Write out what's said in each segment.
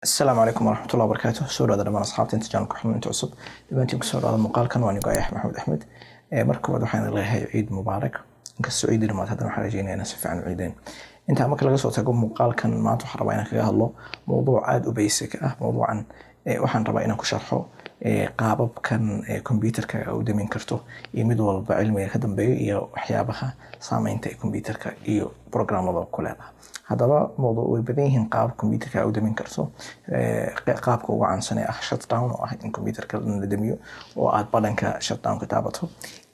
السلام عليكم ورحمة الله وبركاته. سورة هذا لما أصحابتي أنت جانك حلو أنت عصب دبنتي بسورة هذا المقال كان وأنا قايح محمود أحمد مركب وحين الله هاي عيد مبارك إنك السعيد لما هذا محرجين أنا سف عن عيدين أنت عمك لقى صوت أقول مقال كان ما تحربينك فيها الله موضوع عاد وبيسك موضوعا waxaan rabaa inaan ku sharxo qaababkan computerka uu damin karto iyo mid walba cilmiga ka dambeeyo iyo waxyaabaha saameynta computerka iyo programmada ku leedahay. Hadaba mowduuc way badan yihiin qaab computerka uu damin karto qaabka ugu caansan ee shutdown oo ah in computerka la damiyo oo aad badanka shutdown ka taabato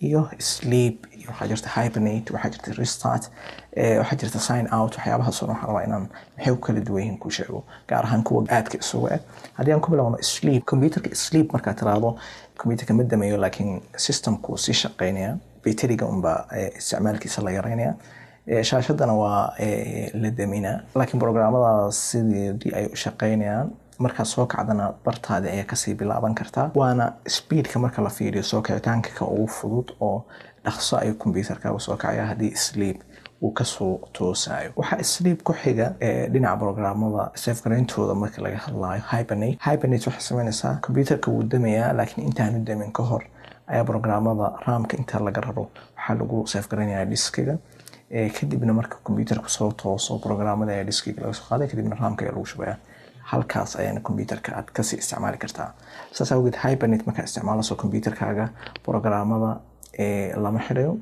iyo sleep iyo waxa jirta hibernate waxa jirta restart waxa jirta sign out waxyaabaha soo waxaan rabaa inaan maxay u kala duwan yihiin ku sheego gaar ahaan kuwa aadka isugu haddii aan ku bilowno sleep computerka sleep marka tiraado computerka ma damayo laakiin systemku si shaqeynaya batteriga unba isticmaalkiisa la yareynaya shaashadana waa la damina laakiin programmada sidii ay u shaqeynayaan marka soo kacdana bartaada ay ka sii bilaaban kartaa waana speedka marka la fiiriyo soo kicitaanka ka ugu fudud oo dhaqso ay computerka u soo kacaya haddii sleep uu ka soo toosayo waxa sleep ku xiga dhinaca programmada safegarayntooda marka laga hadlayo hibernate waxa sameynaysaa computerka wuu damayaa laakiin intaanu damin ka hor ayaa programmada RAM-ka inta laga raro waxa lagu safegaraynayaa diskiga kadibna marka computerku soo tooso programmada ayaa diskiga laga soo qaaday kadibna RAM-ka ayaa lagu shubayaa halkaas ayaan computerka aad ka sii isticmaali kartaa saas awgeed hibernate marka isticmaalayso computerkaaga programmada lama xirayo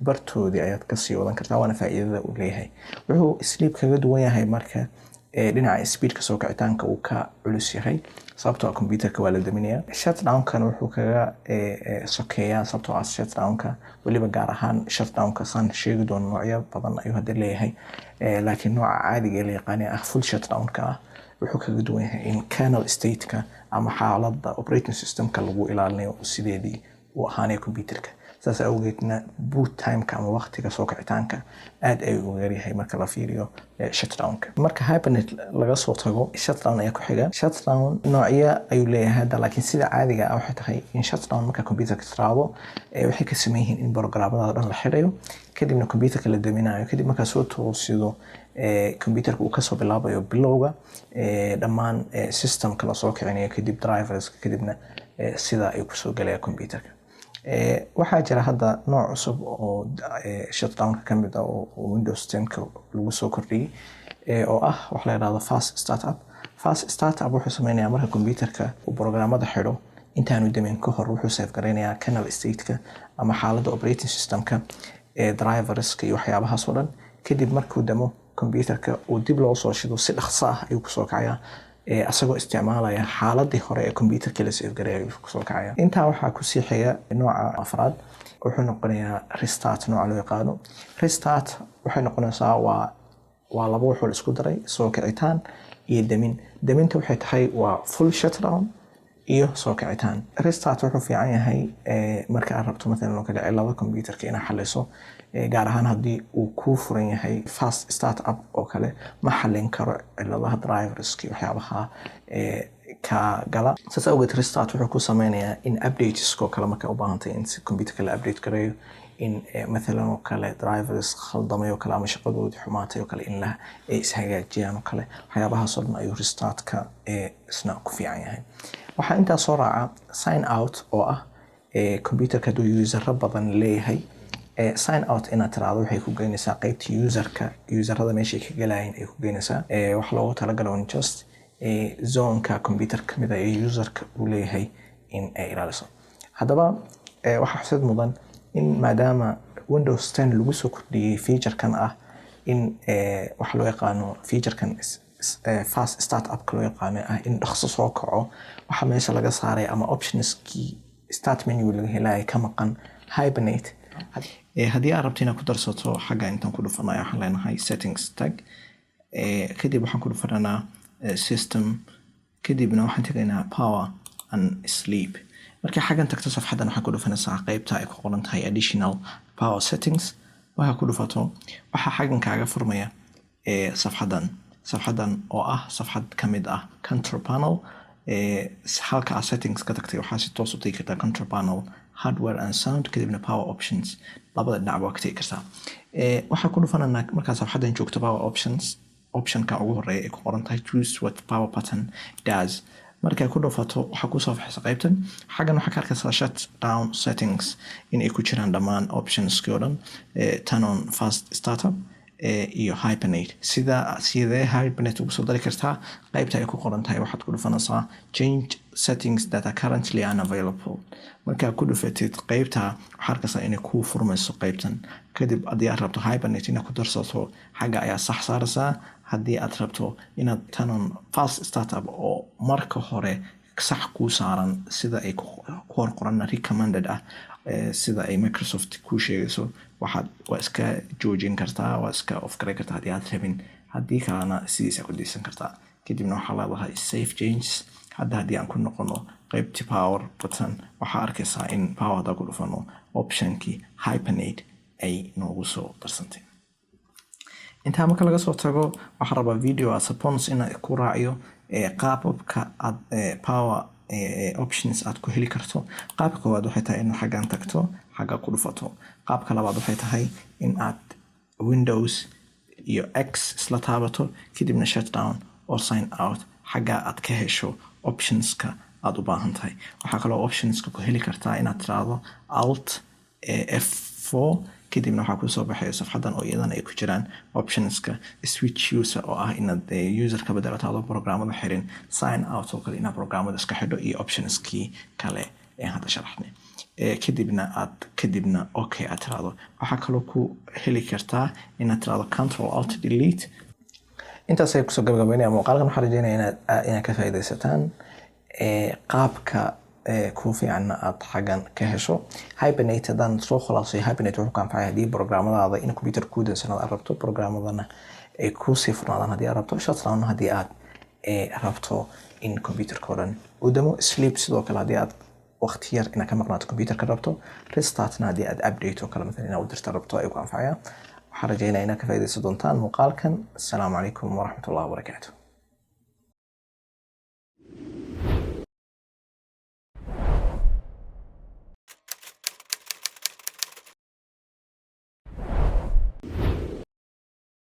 bartoodii ayaad ka sii wadan kartaa waana faa'iidada uu leeyahay wuxuu sleep kaga duwan yahay marka dhinaca speedka soo kicitaanka uu ka culus yahay sababtoo computerka waa la daminayaa shutdown-kan wuxuu kaga sokeeyaa sababtoo ah shutdown-ka waliba gaar ahaan shutdown-ka san sheegi doono noocyo badan ayuu hadda leeyahay laakiin nooca caadiga ee la yaqaan ah full shutdown-ka ah wuxuu kaga duwan yahay in kernel state-ka ama xaaladda operating system-ka lagu ilaalinayo sideedii uu ahaanaya computerka saas awgeedna boot time-ka ama waqtiga soo kicitaanka aad ay ugu yaryahay marka la fiiriyo shutdown-ka marka hibernate laga soo tago shutdown ayaa ku xiga shutdown noocyo ayuu leeyahay hadda laakiin sida caadiga ah waxay tahay in shutdown marka computerka tiraado waxay ka sameyn yihiin in programmada dhan la xirayo kadibna computerka la daminayo kadib markaa soo toosido computerka uu kasoo bilaabayo bilowga dhammaan systemka lasoo kicinayo kadib driverska kadibna sida ay kusoo galaya computerka waxaa jira hadda nooc cusub oo shutdown-ka ka mid ah oo Windows 10-ka lagu soo kordhiyey oo ah waxa la yiraahdo fast startup wuxuu sameynayaa marka computerka uu programmada xidho intaanu damin ka hor wuxuu save gareynayaa kernel state-ka ama xaaladda operating system-ka driverska iyo waxyaabahaas oo dhan kadib markuu damo computerka uu dib loo soo shido si dhaqso ah ayuu kusoo kacayaa asagoo isticmaalaya xaaladii hore ee computerka la save gareeyay ayuu kusoo kacaya intaa waxaa ku sii xiga nooca afraad wuxuu noqonayaa restart nooca loo yaqaano restart waxay noqonaysaa waa laba wuxuu la isku daray soo kicitaan iyo daminta waxay tahay waa full shutdown iyo soo kicitaan restart wuxuu fiican yahay marka aad rabto مثلا oo kale cilada computerka inaad xaliso gaar ahaan haddii uu ku furan yahay fast startup oo kale ma xalin karo ciladaha driverska waxyaabaha ka gala saas awgeed restart wuxuu ku sameynayaa in updates oo kale marka u baahantay in computerka la update gareeyo in مثلا oo kale drivers khaldamay oo kale ama shaqadoodii xumaatay oo kale in la ishagaajiyaan oo kale waxyaabahaas oo dhan ayuu restart-ka isna ku fiican yahay waxaa intaa soo raaca sign out oo ah computerka hadduu user badan leeyahay sign out inaad tiraado waxay ku geynaysaa qaybta userada meeshay ka galayeen ay ku geynaysaa wax loogu talagalo in just zone-ka computer kamid ah ee userka uu leeyahay in ay ilaaliso haddaba waxaa xusid mudan in maadaama Windows 10 lagu soo kordhiyey feature-kan ah in waxa loo yaqaano feature-kan fast startup loo yaqaano ah in dhaqso soo kaco waxa meesha laga saaray ama optionskii start menu laga helay ka maqan hibernate haddii aad rabto inaad ku darsato xagga intaan ku dhufanayo waxaan leenahay settings tag kadib waxaan ku dhufanaa system kadibna waxaan tegaynaa power and sleep marka xaggan tagto safxadan waxaa ku dhufanaysaa qaybta ay ku qoran tahay additional power settings waxaa ku dhufato waxaa xaggan kaaga furmaya safxadan oo ah safxad ka mid ah control panel halka settings ka tagtay waxaa si toos u tegi kartaa control panel hardware and sound kadibna power options labada dhinac waa ka tegi kartaa waxaa ku dhufananaa markaa safxadan joogto power options optionka ugu horeeya ay ku qoran tahay choose what power button does. markay ku dhufato waxa ku soo baxaysa qaybtan xagan waxa ka arkaysaa shut down settings in ay ku jiraan dhammaan options oo dhan turn on fast startup iyo hibernate sidee hibernate ugu soo dari kartaa qaybta ay ku qoran tahay waxaad ku dhufanaysaa change settings that are currently unavailable. markaa ku dhufatid qaybta waxaa arkaysaa inay ku furmayso qaybtan kadib haddii aad rabto hibernate inaad ku darsato xagga ayaa sax saaraysaa. haddii aad rabto inaad turn on fast startup oo marka hore sax kuu saaran sida ay ku hor qoran recommended ah sida ay Microsoft ku sheegayso waa iska joojin kartaa waa iska off gareyn kartaa haddii aad rabin haddii kalena sidiisa ku diisan kartaa. kadibna waxaa leedahay save changes. haddii aan ku noqono qaybtii power button waxaa arkaysaa in power hadda ku dhufano optionkii hibernate ay noogu soo darsantay. intaa marka laga soo tago waxaan rabaa video as a bonus in ku raaciyo qaababka aad power options aad ku heli karto. qaabka koowaad waxay tahay in xaggan tagto xagga ku dhufato. qaabka labaad waxay tahay in aad Windows iyo X isla taabato kadibna shut down or sign out xagga aad ka hesho optionska aad u baahan tahay. waxaa kaloo optionska ku heli kartaa inaad tiraahdo alt F4 kadibna waxaa kusoo baxaya safxadan oo iyadana ay ku jiraan optionska switch user oo ah inaad user ka bedelato programada xirin sign out oo kale inaad programada iska xidho iyo optionskii kale ee hadda sharaxnay kadibna okay aad tiraahdo. waxaa kaloo ku heli kartaa inaad tiraahdo control alt delete. intaas ay kusoo gabagabeynaya muuqaalkan waxaan rajeynayaa inaad ka faa'iidaysataan qaabka ku fiican aad xagan ka hesho hibernate. haddaan soo khulaasay hibernate wuxuu ka anfacaya haddii programadaada in computer ku dansanad aad rabto programadana ay ku sii furnaadaan haddii aad rabto shut down haddii aad rabto in computerka oo dhan uu damo sleep sidoo kale haddii aad waqti yar inaad ka maqnaato computerka rabto restartna haddii aad update oo kale مثلا inaad u dirta rabto ay ku anfacaya. waxaan rajeynayaa inaad ka faa'iidaysan doontaan muuqaalkan. assalaamu calaykum waraxmatullahi wabarakaatuh.